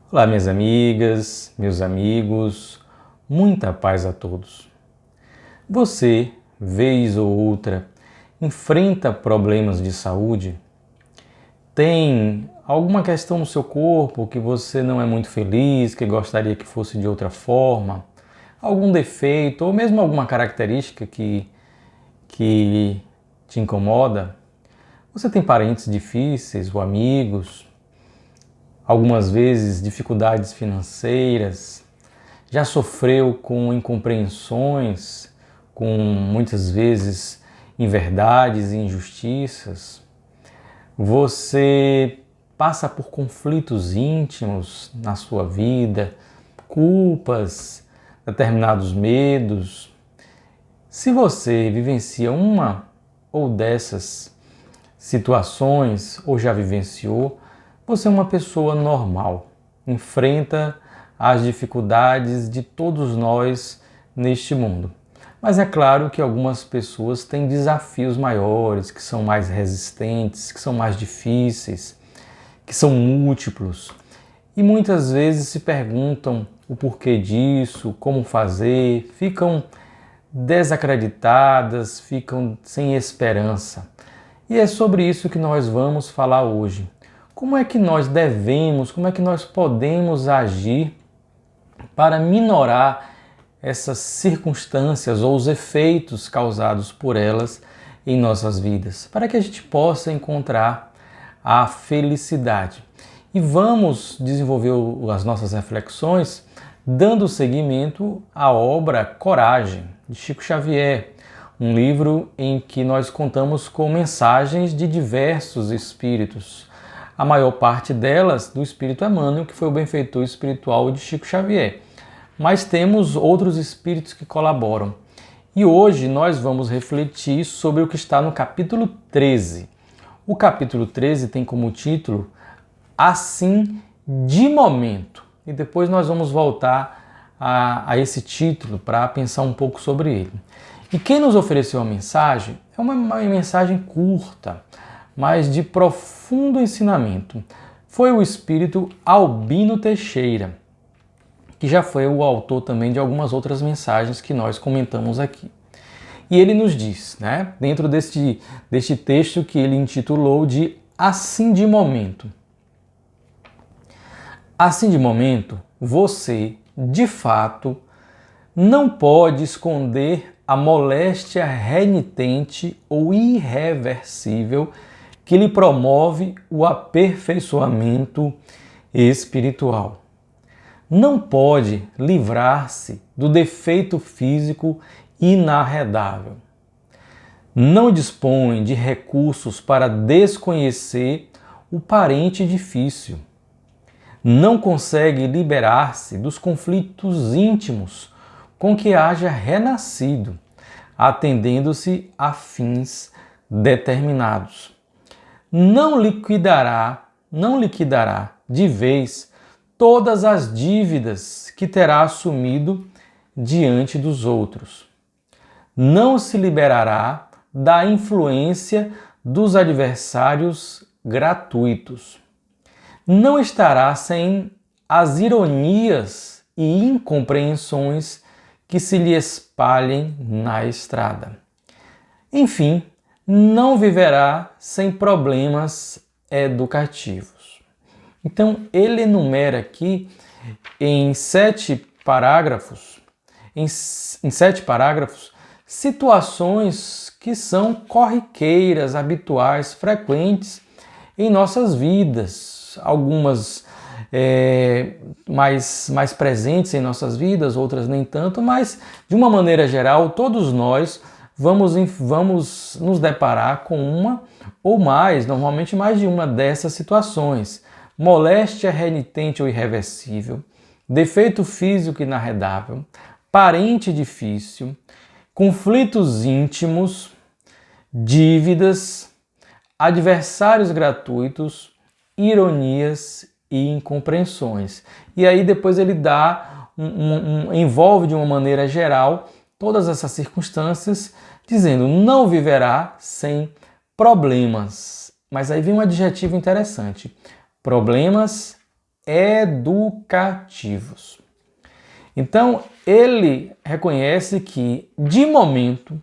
Olá, minhas amigas, meus amigos, muita paz a todos. Você, vez ou outra, enfrenta problemas de saúde? Tem alguma questão no seu corpo que você não é muito feliz, que gostaria que fosse de outra forma? Algum defeito ou mesmo alguma característica que te incomoda? Você tem parentes difíceis ou amigos? Algumas vezes dificuldades financeiras? Já sofreu com incompreensões, com muitas vezes inverdades e injustiças? Você passa por conflitos íntimos na sua vida, culpas, determinados medos? Se você vivencia uma ou dessas situações ou já vivenciou, você é uma pessoa normal, enfrenta as dificuldades de todos nós neste mundo. Mas é claro que algumas pessoas têm desafios maiores, que são mais resistentes, que são mais difíceis, que são múltiplos. E muitas vezes se perguntam o porquê disso, como fazer, ficam desacreditadas, ficam sem esperança. E é sobre isso que nós vamos falar hoje. Como é que nós devemos, como é que nós podemos agir para minorar essas circunstâncias ou os efeitos causados por elas em nossas vidas, para que a gente possa encontrar a felicidade. E vamos desenvolver as nossas reflexões dando seguimento à obra Coragem, de Chico Xavier, um livro em que nós contamos com mensagens de diversos espíritos, a maior parte delas do espírito Emmanuel, que foi o benfeitor espiritual de Chico Xavier. Mas temos outros espíritos que colaboram. E hoje nós vamos refletir sobre o que está no capítulo 13. O capítulo 13 tem como título Assim de Momento. E depois nós vamos voltar a esse título para pensar um pouco sobre ele. E quem nos ofereceu a mensagem é uma mensagem curta, mas de profundo ensinamento. Foi o espírito Albino Teixeira, que já foi o autor também de algumas outras mensagens que nós comentamos aqui. E ele nos diz, dentro deste texto que ele intitulou de Assim de Momento. Assim de momento, você, de fato, não pode esconder a moléstia renitente ou irreversível que lhe promove o aperfeiçoamento espiritual. Não pode livrar-se do defeito físico inarredável. Não dispõe de recursos para desconhecer o parente difícil. Não consegue liberar-se dos conflitos íntimos com que haja renascido, atendendo-se a fins determinados. Não liquidará de vez todas as dívidas que terá assumido diante dos outros. Não se liberará da influência dos adversários gratuitos. Não estará sem as ironias e incompreensões que se lhe espalhem na estrada. Enfim, não viverá sem problemas educativos. Então, ele enumera aqui em sete parágrafos, situações que são corriqueiras, habituais, frequentes em nossas vidas. Algumas mais presentes em nossas vidas, outras nem tanto, mas de uma maneira geral, todos nós vamos nos deparar com uma ou mais, normalmente mais de uma dessas situações. Moléstia renitente ou irreversível, defeito físico inarredável, parente difícil, conflitos íntimos, dívidas, adversários gratuitos, ironias e incompreensões. E aí depois ele dá envolve de uma maneira geral todas essas circunstâncias, dizendo não viverá sem problemas. Mas aí vem um adjetivo interessante: problemas educativos. Então, ele reconhece que, de momento,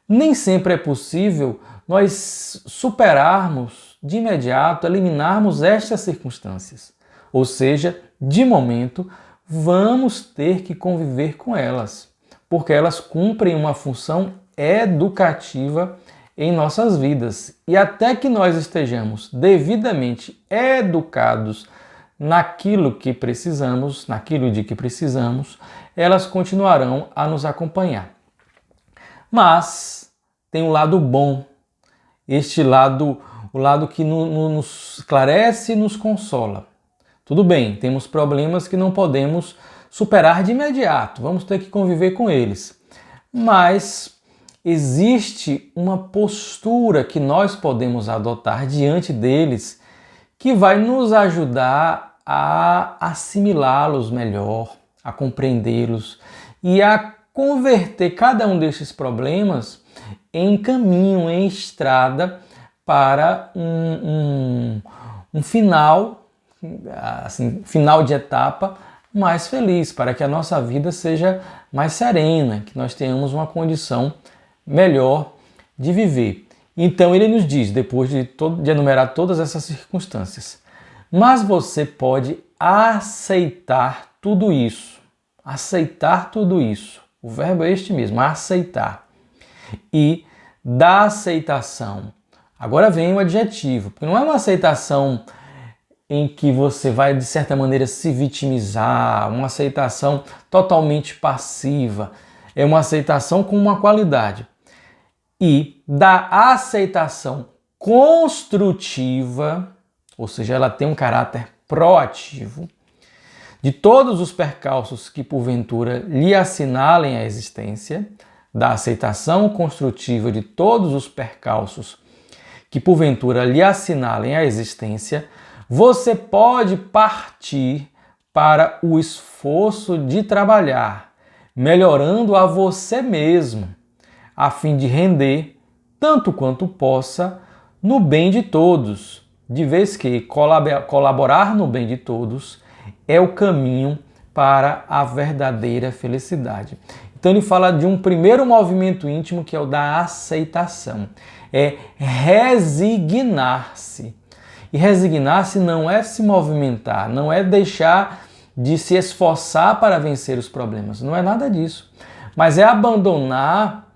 nem sempre é possível nós superarmos de imediato, eliminarmos estas circunstâncias. Ou seja, de momento, vamos ter que conviver com elas, porque elas cumprem uma função educativa em nossas vidas. E até que nós estejamos devidamente educados naquilo que precisamos, naquilo de que precisamos, elas continuarão a nos acompanhar. Mas tem um lado bom, este lado, o lado que nos esclarece e nos consola. Tudo bem, temos problemas que não podemos superar de imediato, vamos ter que conviver com eles. Mas existe uma postura que nós podemos adotar diante deles que vai nos ajudar a assimilá-los melhor, a compreendê-los e a converter cada um desses problemas em caminho, em estrada para um final, assim, final de etapa mais feliz, para que a nossa vida seja mais serena, que nós tenhamos uma condição melhor de viver. Então ele nos diz, depois de enumerar todas essas circunstâncias, mas você pode aceitar tudo isso. Aceitar tudo isso. O verbo é este mesmo, aceitar. E da aceitação. Agora vem o adjetivo, porque não é uma aceitação em que você vai, de certa maneira, se vitimizar, uma aceitação totalmente passiva. É uma aceitação com uma qualidade. E da aceitação construtiva, ou seja, ela tem um caráter proativo, de todos os percalços que porventura lhe assinalem a existência, da aceitação construtiva de todos os percalços que porventura lhe assinalem a existência, você pode partir para o esforço de trabalhar, melhorando a você mesmo, a fim de render, tanto quanto possa, no bem de todos, de vez que colaborar no bem de todos é o caminho para a verdadeira felicidade. Então ele fala de um primeiro movimento íntimo que é o da aceitação, é resignar-se. E resignar-se não é se movimentar, não é deixar de se esforçar para vencer os problemas, não é nada disso, mas é abandonar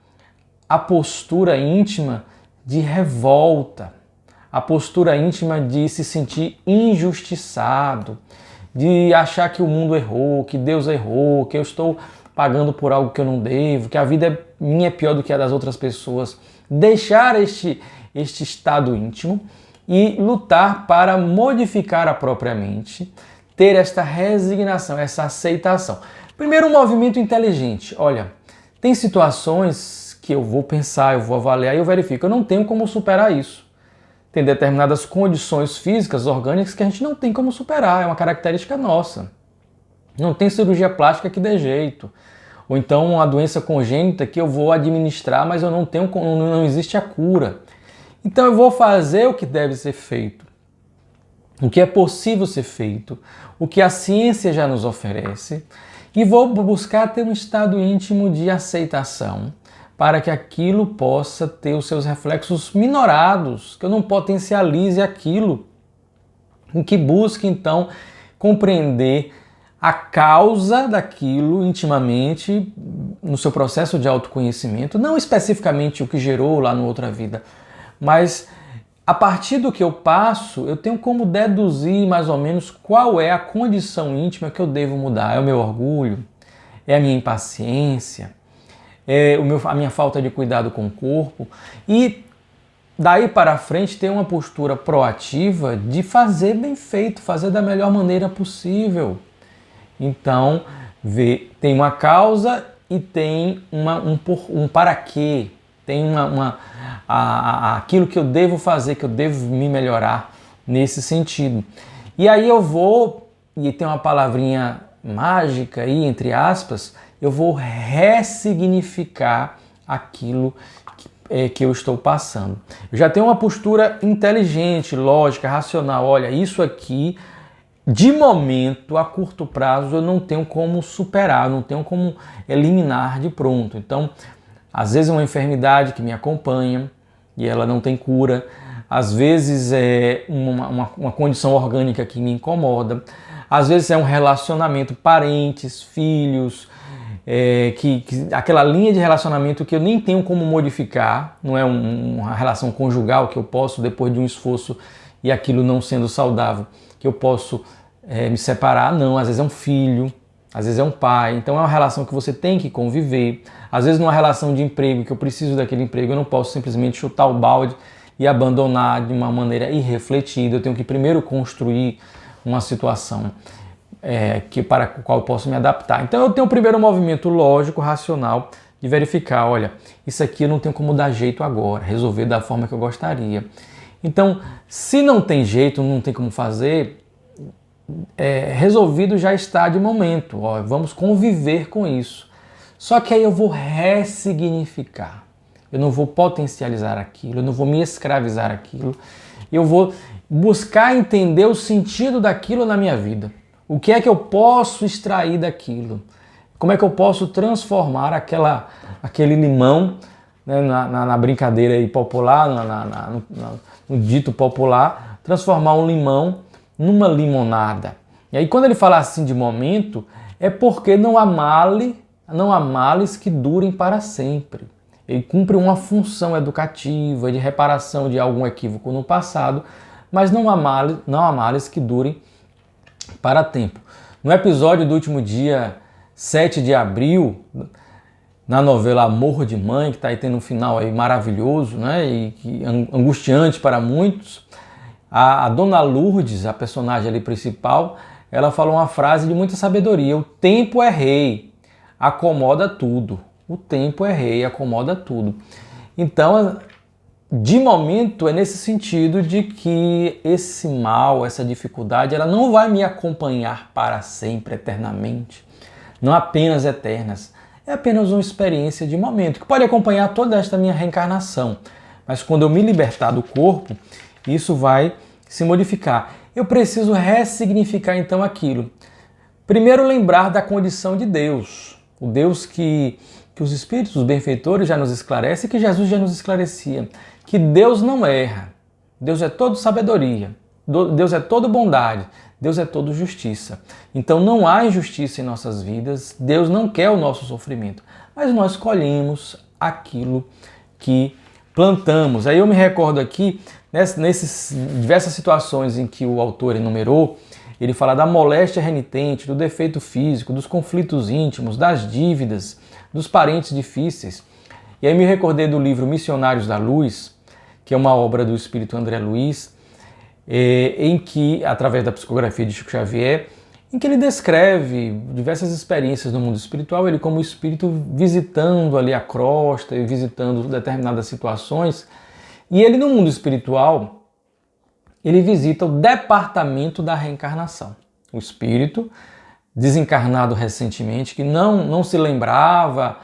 a postura íntima de revolta, a postura íntima de se sentir injustiçado, de achar que o mundo errou, que Deus errou, que eu estou pagando por algo que eu não devo, que a vida minha é pior do que a das outras pessoas. Deixar este estado íntimo e lutar para modificar a própria mente, ter esta resignação, essa aceitação. Primeiro, um movimento inteligente. Olha, tem situações que eu vou pensar, eu vou avaliar e eu verifico, eu não tenho como superar isso. Tem determinadas condições físicas, orgânicas, que a gente não tem como superar, é uma característica nossa. Não tem cirurgia plástica que dê jeito. Ou então uma doença congênita que eu vou administrar, mas eu não existe a cura. Então eu vou fazer o que deve ser feito, o que é possível ser feito, o que a ciência já nos oferece, e vou buscar ter um estado íntimo de aceitação, para que aquilo possa ter os seus reflexos minorados, que eu não potencialize aquilo, em que busque então compreender a causa daquilo intimamente no seu processo de autoconhecimento, não especificamente o que gerou lá no outra vida, mas a partir do que eu passo, eu tenho como deduzir mais ou menos qual é a condição íntima que eu devo mudar. É o meu orgulho? É a minha impaciência? É a minha falta de cuidado com o corpo? E daí para frente ter uma postura proativa de fazer bem feito, fazer da melhor maneira possível. Então, tem uma causa e tem um para quê. Tem aquilo que eu devo fazer, que eu devo me melhorar nesse sentido. E aí eu vou, e tem uma palavrinha mágica aí, entre aspas, eu vou ressignificar aquilo que eu estou passando. Eu já tenho uma postura inteligente, lógica, racional. Olha, isso aqui de momento, a curto prazo, eu não tenho como superar, eu não tenho como eliminar de pronto. Então, às vezes é uma enfermidade que me acompanha e ela não tem cura. Às vezes é uma condição orgânica que me incomoda. Às vezes é um relacionamento, parentes, filhos, aquela linha de relacionamento que eu nem tenho como modificar. Não é uma relação conjugal que eu posso, depois de um esforço e aquilo não sendo saudável, que eu posso me separar. Não, às vezes é um filho, às vezes é um pai. Então é uma relação que você tem que conviver. Às vezes numa relação de emprego, que eu preciso daquele emprego, eu não posso simplesmente chutar o balde e abandonar de uma maneira irrefletida. Eu tenho que primeiro construir uma situação para a qual eu posso me adaptar. Então eu tenho o primeiro movimento lógico, racional, de verificar, olha, isso aqui eu não tenho como dar jeito agora, resolver da forma que eu gostaria. Então, se não tem jeito, não tem como fazer, resolvido já está de momento. Ó, vamos conviver com isso. Só que aí eu vou ressignificar. Eu não vou potencializar aquilo, eu não vou me escravizar aquilo. Eu vou buscar entender o sentido daquilo na minha vida. O que é que eu posso extrair daquilo? Como é que eu posso transformar aquele limão, né, na brincadeira aí popular, no dito popular, transformar um limão numa limonada. E aí quando ele fala assim de momento, é porque não há males que durem para sempre. Ele cumpre uma função educativa, de reparação de algum equívoco no passado, mas não há males que durem para tempo. No episódio do último dia 7 de abril, na novela Amor de Mãe, que está aí tendo um final aí maravilhoso, né, e angustiante para muitos, a Dona Lourdes, a personagem ali principal, ela falou uma frase de muita sabedoria: o tempo é rei, acomoda tudo. O tempo é rei, acomoda tudo. Então, de momento, é nesse sentido de que esse mal, essa dificuldade, ela não vai me acompanhar para sempre, eternamente. Não apenas eternas. É apenas uma experiência de momento, que pode acompanhar toda esta minha reencarnação. Mas quando eu me libertar do corpo, isso vai se modificar. Eu preciso ressignificar então aquilo. Primeiro, lembrar da condição de Deus. O Deus que os Espíritos, os benfeitores já nos esclarecem, que Jesus já nos esclarecia. Que Deus não erra. Deus é todo sabedoria. Deus é todo bondade. Deus é todo justiça. Então não há injustiça em nossas vidas. Deus não quer o nosso sofrimento. Mas nós colhemos aquilo que plantamos. Aí eu me recordo aqui, nessas diversas situações em que o autor enumerou, ele fala da moléstia renitente, do defeito físico, dos conflitos íntimos, das dívidas, dos parentes difíceis. E aí me recordei do livro Missionários da Luz, que é uma obra do espírito André Luiz, em que, através da psicografia de Chico Xavier, em que ele descreve diversas experiências no mundo espiritual, ele como espírito visitando ali a crosta e visitando determinadas situações. E ele no mundo espiritual, ele visita o departamento da reencarnação. O espírito desencarnado recentemente, que não se lembrava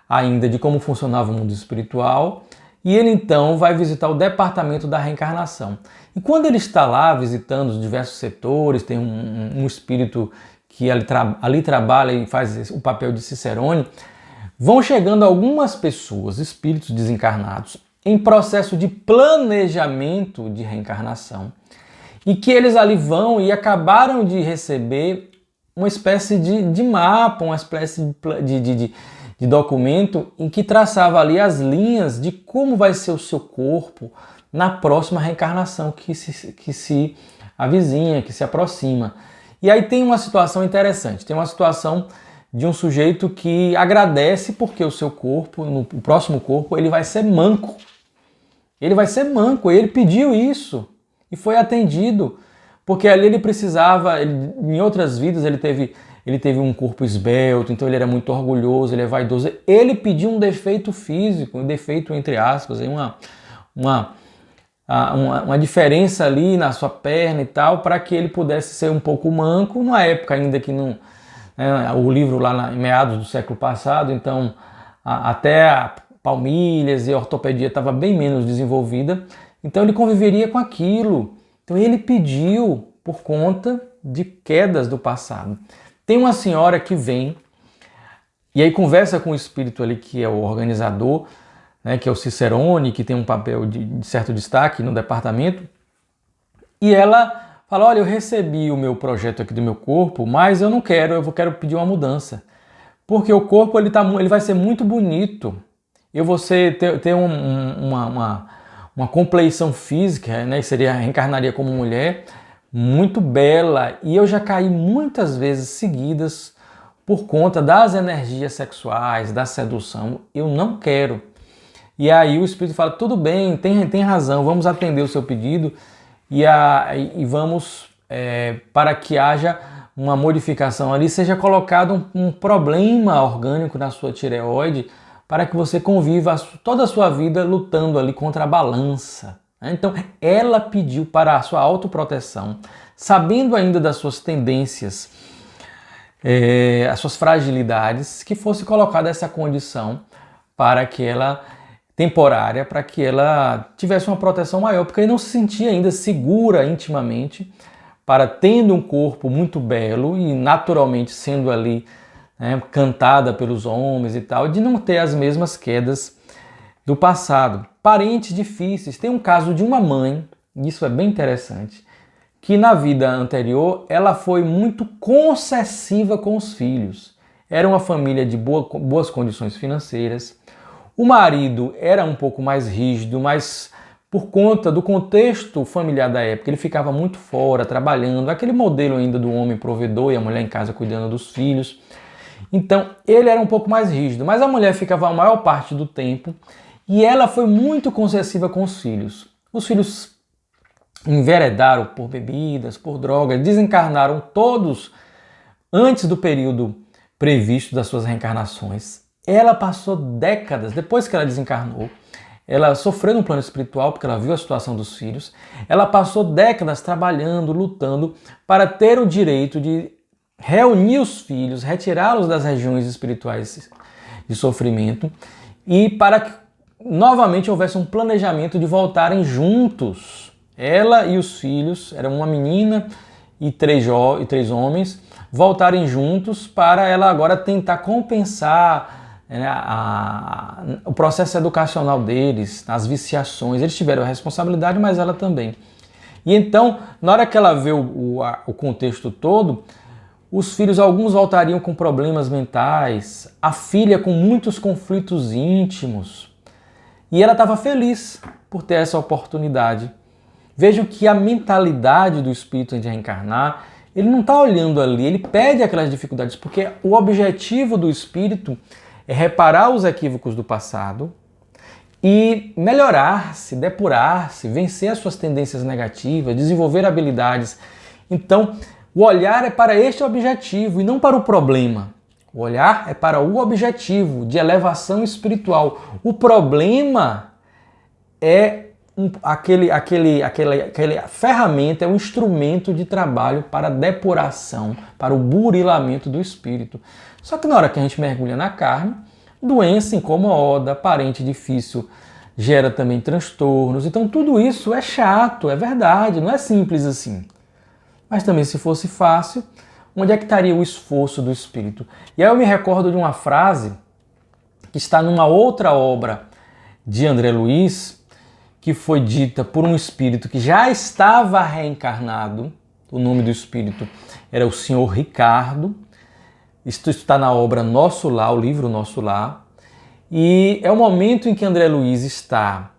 ainda de como funcionava o mundo espiritual, e ele então vai visitar o departamento da reencarnação. E quando ele está lá visitando os diversos setores, tem um espírito que ali trabalha e faz o papel de cicerone, vão chegando algumas pessoas, espíritos desencarnados, em processo de planejamento de reencarnação, e que eles ali vão e acabaram de receber uma espécie de mapa, uma espécie de documento em que traçava ali as linhas de como vai ser o seu corpo na próxima reencarnação que se avizinha, que se aproxima. E aí tem uma situação interessante, tem uma situação de um sujeito que agradece porque o seu corpo, no próximo corpo, ele vai ser manco. Ele vai ser manco, ele pediu isso e foi atendido, porque ali ele precisava, em outras vidas ele teve um corpo esbelto, então ele era muito orgulhoso, ele é vaidoso. Ele pediu um defeito físico, um defeito entre aspas, uma diferença ali na sua perna e tal, para que ele pudesse ser um pouco manco, numa época ainda que não... o livro lá em meados do século passado, então até a palmilhas e a ortopedia estava bem menos desenvolvida, então ele conviveria com aquilo. Então ele pediu por conta de quedas do passado. Tem uma senhora que vem e aí conversa com o espírito ali que é o organizador, né, que é o Cicerone, que tem um papel de certo destaque no departamento, e ela fala, olha, eu recebi o meu projeto aqui do meu corpo, mas eu não quero, quero pedir uma mudança, porque o corpo ele vai ser muito bonito, eu vou ter uma compleição física, né, reencarnaria como mulher, muito bela, e eu já caí muitas vezes seguidas por conta das energias sexuais, da sedução, eu não quero. E aí o espírito fala, tudo bem, tem razão, vamos atender o seu pedido e vamos, para que haja uma modificação ali, seja colocado um problema orgânico na sua tireoide, para que você conviva toda a sua vida lutando ali contra a balança. Então ela pediu para a sua autoproteção, sabendo ainda das suas tendências, as suas fragilidades, que fosse colocada essa condição para que ela, temporária, para que ela tivesse uma proteção maior, porque ele não se sentia ainda segura intimamente, para tendo um corpo muito belo e naturalmente sendo ali, né, cantada pelos homens e tal, de não ter as mesmas quedas do passado. Parentes difíceis, tem um caso de uma mãe, isso é bem interessante, que na vida anterior ela foi muito concessiva com os filhos. Era uma família de boas condições financeiras. O marido era um pouco mais rígido, mas por conta do contexto familiar da época, ele ficava muito fora, trabalhando, aquele modelo ainda do homem provedor e a mulher em casa cuidando dos filhos. Então ele era um pouco mais rígido, mas a mulher ficava a maior parte do tempo e ela foi muito concessiva com os filhos. Os filhos enveredaram por bebidas, por drogas, desencarnaram todos antes do período previsto das suas reencarnações. Ela passou décadas, depois que ela desencarnou, ela sofreu no plano espiritual porque ela viu a situação dos filhos, ela passou décadas trabalhando, lutando para ter o direito de reunir os filhos, retirá-los das regiões espirituais de sofrimento e para que novamente houvesse um planejamento de voltarem juntos. Ela e os filhos, eram uma menina e três homens, voltarem juntos para ela agora tentar compensar, né, o processo educacional deles, as viciações. Eles tiveram a responsabilidade, mas ela também. E então, na hora que ela vê o contexto todo, os filhos, alguns voltariam com problemas mentais, a filha com muitos conflitos íntimos. E ela estava feliz por ter essa oportunidade. Vejam que a mentalidade do espírito de reencarnar, ele não está olhando ali, ele pede aquelas dificuldades, porque o objetivo do espírito é reparar os equívocos do passado e melhorar-se, depurar-se, vencer as suas tendências negativas, desenvolver habilidades. Então, o olhar é para este objetivo e não para o problema. O olhar é para o objetivo de elevação espiritual. O problema é aquela ferramenta, é um instrumento de trabalho para depuração, para o burilamento do espírito. Só que na hora que a gente mergulha na carne, doença incomoda, parente difícil gera também transtornos. Então tudo isso é chato, é verdade, não é simples assim. Mas também se fosse fácil, onde é que estaria o esforço do espírito? E aí eu me recordo de uma frase que está numa outra obra de André Luiz, que foi dita por um espírito que já estava reencarnado. O nome do espírito era o Senhor Ricardo. Isto está na obra Nosso Lar, o livro Nosso Lar. E é o momento em que André Luiz está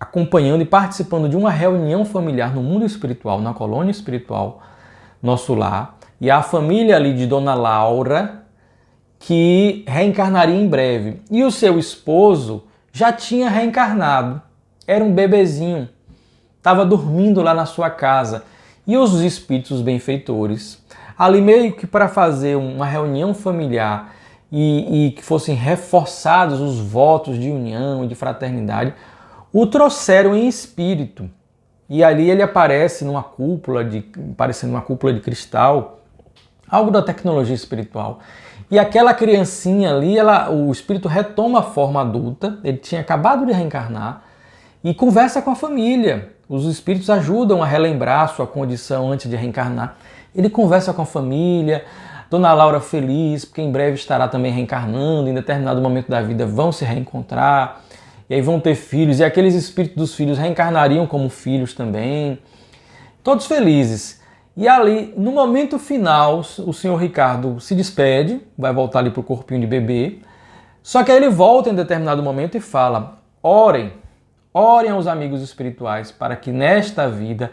acompanhando e participando de uma reunião familiar no mundo espiritual, na colônia espiritual Nosso Lar. E a família ali de Dona Laura, que reencarnaria em breve. E o seu esposo já tinha reencarnado. Era um bebezinho, estava dormindo lá na sua casa. E os espíritos benfeitores, ali meio que para fazer uma reunião familiar e que fossem reforçados os votos de união e de fraternidade, o trouxeram em espírito. E ali ele aparece parecendo uma cúpula de cristal, algo da tecnologia espiritual. E aquela criancinha ali, o espírito retoma a forma adulta, ele tinha acabado de reencarnar, e conversa com a família. Os espíritos ajudam a relembrar sua condição antes de reencarnar. Ele conversa com a família, Dona Laura feliz, porque em breve estará também reencarnando, em determinado momento da vida vão se reencontrar, e aí vão ter filhos, e aqueles espíritos dos filhos reencarnariam como filhos também, todos felizes. E ali, no momento final, o senhor Ricardo se despede, vai voltar ali para o corpinho de bebê, só que aí ele volta em determinado momento e fala: orem aos amigos espirituais para que nesta vida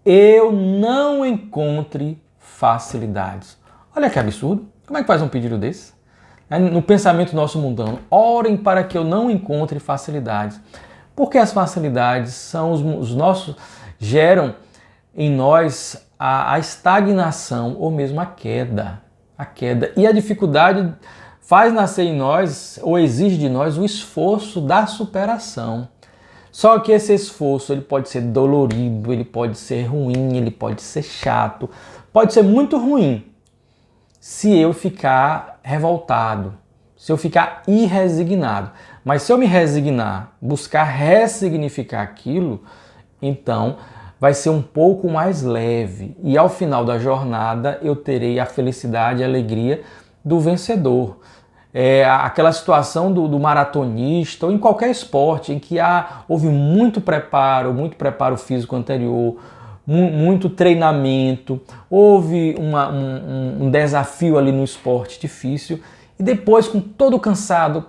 eu não encontre facilidades. Olha que absurdo. Como é que faz um pedido desse? No pensamento nosso mundano, orem para que eu não encontre facilidades. Porque as facilidades são os nossos, geram em nós a estagnação ou mesmo a queda. E a dificuldade faz nascer em nós, ou exige de nós, o esforço da superação. Só que esse esforço ele pode ser dolorido, ele pode ser ruim, ele pode ser chato, pode ser muito ruim se eu ficar revoltado, se eu ficar irresignado. Mas se eu me resignar, buscar ressignificar aquilo, então vai ser um pouco mais leve. E ao final da jornada eu terei a felicidade e a alegria do vencedor. Aquela situação do maratonista ou em qualquer esporte em que houve muito preparo físico anterior, muito treinamento, houve um desafio ali no esporte difícil e depois com todo cansado,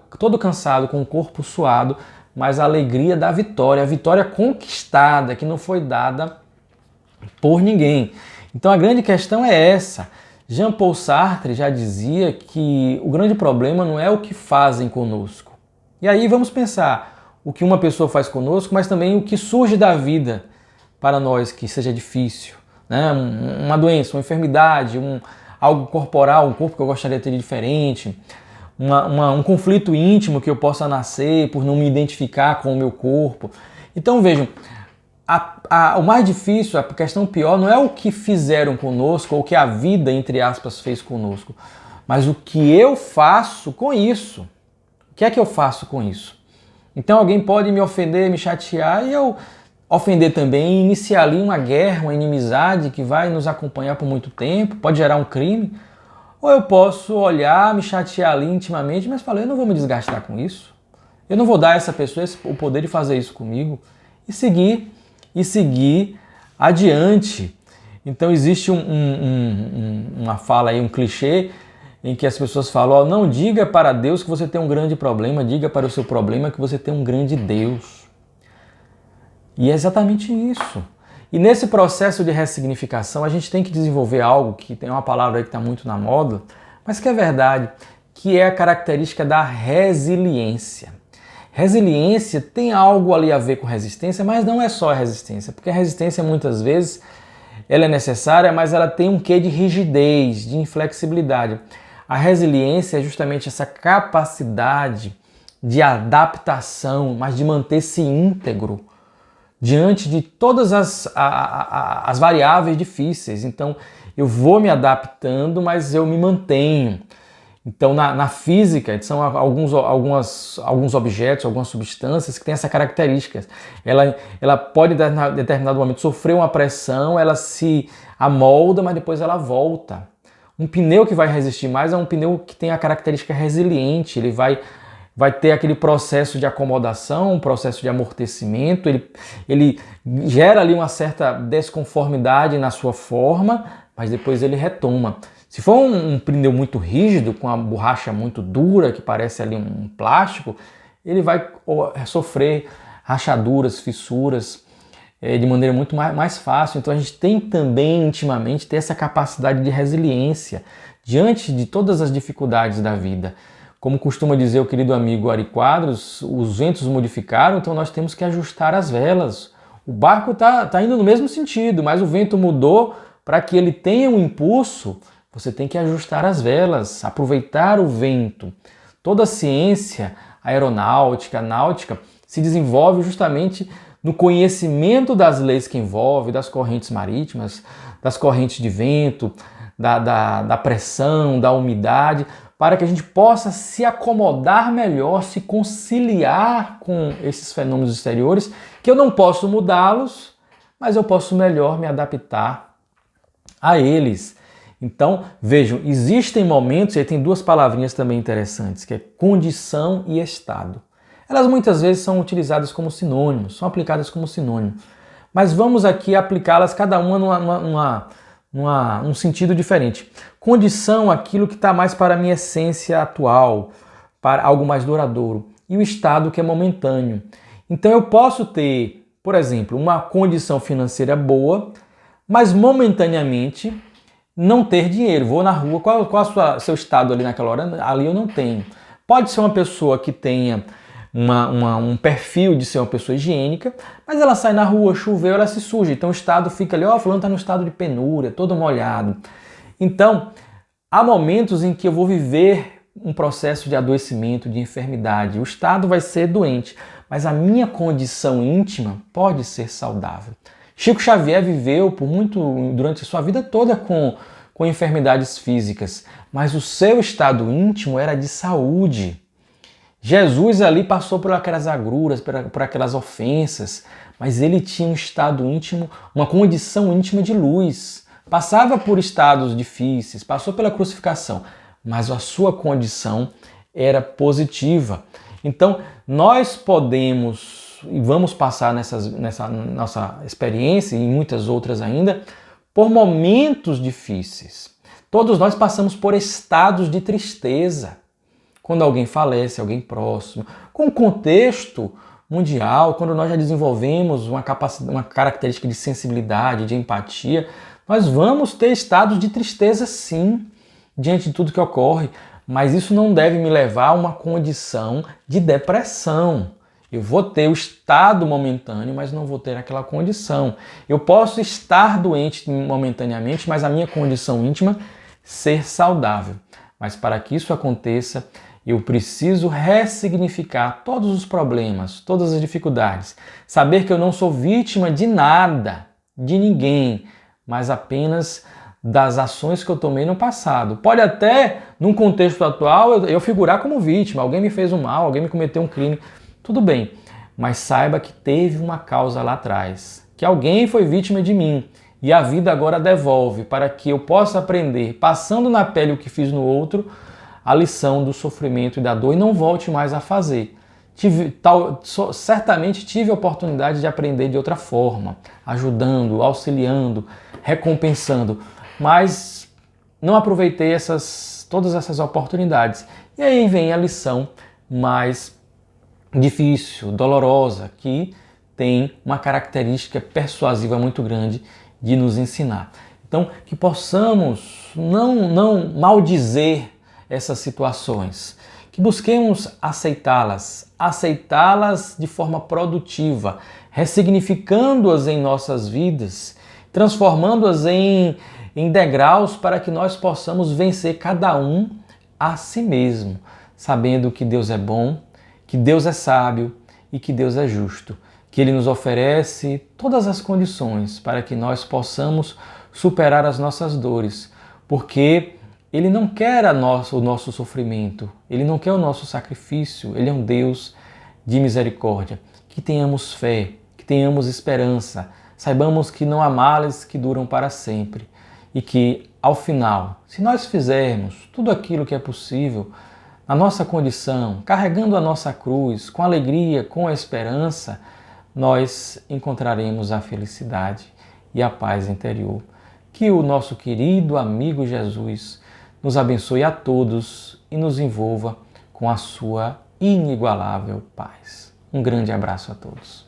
com o corpo suado, mas a alegria da vitória, a vitória conquistada, que não foi dada por ninguém. Então a grande questão é essa. Jean-Paul Sartre já dizia que o grande problema não é o que fazem conosco. E aí vamos pensar o que uma pessoa faz conosco, mas também o que surge da vida para nós que seja difícil, né? Uma doença, uma enfermidade, algo corporal, um corpo que eu gostaria de ter diferente, um conflito íntimo que eu possa nascer por não me identificar com o meu corpo. Então vejam, o mais difícil, a questão pior, não é o que fizeram conosco ou o que a vida, entre aspas, fez conosco, mas o que eu faço com isso. O que é que eu faço com isso? Então alguém pode me ofender, me chatear e eu ofender também, iniciar ali uma guerra, uma inimizade que vai nos acompanhar por muito tempo, pode gerar um crime. Ou eu posso olhar, me chatear ali intimamente, mas falar, eu não vou me desgastar com isso. Eu não vou dar a essa pessoa o poder de fazer isso comigo e seguir adiante. Então existe uma fala aí, um clichê, em que as pessoas falam, não diga para Deus que você tem um grande problema, diga para o seu problema que você tem um grande Deus. E é exatamente isso. E nesse processo de ressignificação, a gente tem que desenvolver algo que tem uma palavra aí que está muito na moda, mas que é verdade, que é a característica da resiliência. Resiliência tem algo ali a ver com resistência, mas não é só a resistência, porque a resistência muitas vezes ela é necessária, mas ela tem um quê de rigidez, de inflexibilidade. A resiliência é justamente essa capacidade de adaptação, mas de manter-se íntegro diante de todas as variáveis difíceis. Então eu vou me adaptando, mas eu me mantenho. Então, na física, são alguns objetos, algumas substâncias que têm essa característica. Ela pode, em determinado momento, sofrer uma pressão, ela se amolda, mas depois ela volta. Um pneu que vai resistir mais é um pneu que tem a característica resiliente, ele vai ter aquele processo de acomodação, um processo de amortecimento, ele gera ali uma certa desconformidade na sua forma, mas depois ele retoma. Se for um pneu muito rígido, com a borracha muito dura, que parece ali um plástico, ele vai sofrer rachaduras, fissuras, de maneira muito mais fácil. Então a gente tem também intimamente ter essa capacidade de resiliência diante de todas as dificuldades da vida. Como costuma dizer o querido amigo Ari Quadros, os ventos modificaram, então nós temos que ajustar as velas. O barco está indo no mesmo sentido, mas o vento mudou. Para que ele tenha um impulso, você tem que ajustar as velas, aproveitar o vento. Toda a ciência aeronáutica, náutica, se desenvolve justamente no conhecimento das leis que envolve, das correntes marítimas, das correntes de vento, da pressão, da umidade, para que a gente possa se acomodar melhor, se conciliar com esses fenômenos exteriores, que eu não posso mudá-los, mas eu posso melhor me adaptar a eles. Então, vejam, existem momentos, e aí tem duas palavrinhas também interessantes, que é condição e estado. Elas muitas vezes são utilizadas como sinônimos, são aplicadas como sinônimo. Mas vamos aqui aplicá-las cada uma num sentido diferente. Condição, aquilo que está mais para a minha essência atual, para algo mais duradouro. E o estado, que é momentâneo. Então eu posso ter, por exemplo, uma condição financeira boa, mas momentaneamente não ter dinheiro. Vou na rua, qual é o seu estado ali naquela hora? Ali eu não tenho. Pode ser uma pessoa que tenha um perfil de ser uma pessoa higiênica, mas ela sai na rua, choveu, ela se suja. Então o estado fica ali, fulano está no estado de penúria, todo molhado. Então, há momentos em que eu vou viver um processo de adoecimento, de enfermidade. O estado vai ser doente, mas a minha condição íntima pode ser saudável. Chico Xavier viveu durante sua vida toda com enfermidades físicas, mas o seu estado íntimo era de saúde. Jesus ali passou por aquelas agruras, por aquelas ofensas, mas ele tinha um estado íntimo, uma condição íntima de luz. Passava por estados difíceis, passou pela crucificação, mas a sua condição era positiva. Então, nós podemos, e vamos passar nessa nossa experiência e em muitas outras ainda, por momentos difíceis. Todos nós passamos por estados de tristeza. Quando alguém falece, alguém próximo, com o contexto mundial, quando nós já desenvolvemos uma característica de sensibilidade, de empatia, nós vamos ter estados de tristeza sim, diante de tudo que ocorre, mas isso não deve me levar a uma condição de depressão. Eu vou ter o estado momentâneo, mas não vou ter aquela condição. Eu posso estar doente momentaneamente, mas a minha condição íntima ser saudável. Mas para que isso aconteça, eu preciso ressignificar todos os problemas, todas as dificuldades. Saber que eu não sou vítima de nada, de ninguém, mas apenas das ações que eu tomei no passado. Pode até, num contexto atual, eu figurar como vítima. Alguém me fez um mal, alguém me cometeu um crime. Tudo bem, mas saiba que teve uma causa lá atrás. Que alguém foi vítima de mim. E a vida agora devolve para que eu possa aprender, passando na pele o que fiz no outro, a lição do sofrimento e da dor e não volte mais a fazer. Certamente tive a oportunidade de aprender de outra forma, ajudando, auxiliando, recompensando, mas não aproveitei todas essas oportunidades. E aí vem a lição mais difícil, dolorosa, que tem uma característica persuasiva muito grande de nos ensinar. Então, que possamos não maldizer essas situações, que busquemos aceitá-las de forma produtiva, ressignificando-as em nossas vidas, transformando-as em degraus para que nós possamos vencer cada um a si mesmo, sabendo que Deus é bom, que Deus é sábio e que Deus é justo, que Ele nos oferece todas as condições para que nós possamos superar as nossas dores, porque Ele não quer o nosso sofrimento, Ele não quer o nosso sacrifício, Ele é um Deus de misericórdia. Que tenhamos fé, que tenhamos esperança, saibamos que não há males que duram para sempre e que, ao final, se nós fizermos tudo aquilo que é possível, na nossa condição, carregando a nossa cruz, com alegria, com a esperança, nós encontraremos a felicidade e a paz interior. Que o nosso querido amigo Jesus nos abençoe a todos e nos envolva com a sua inigualável paz. Um grande abraço a todos.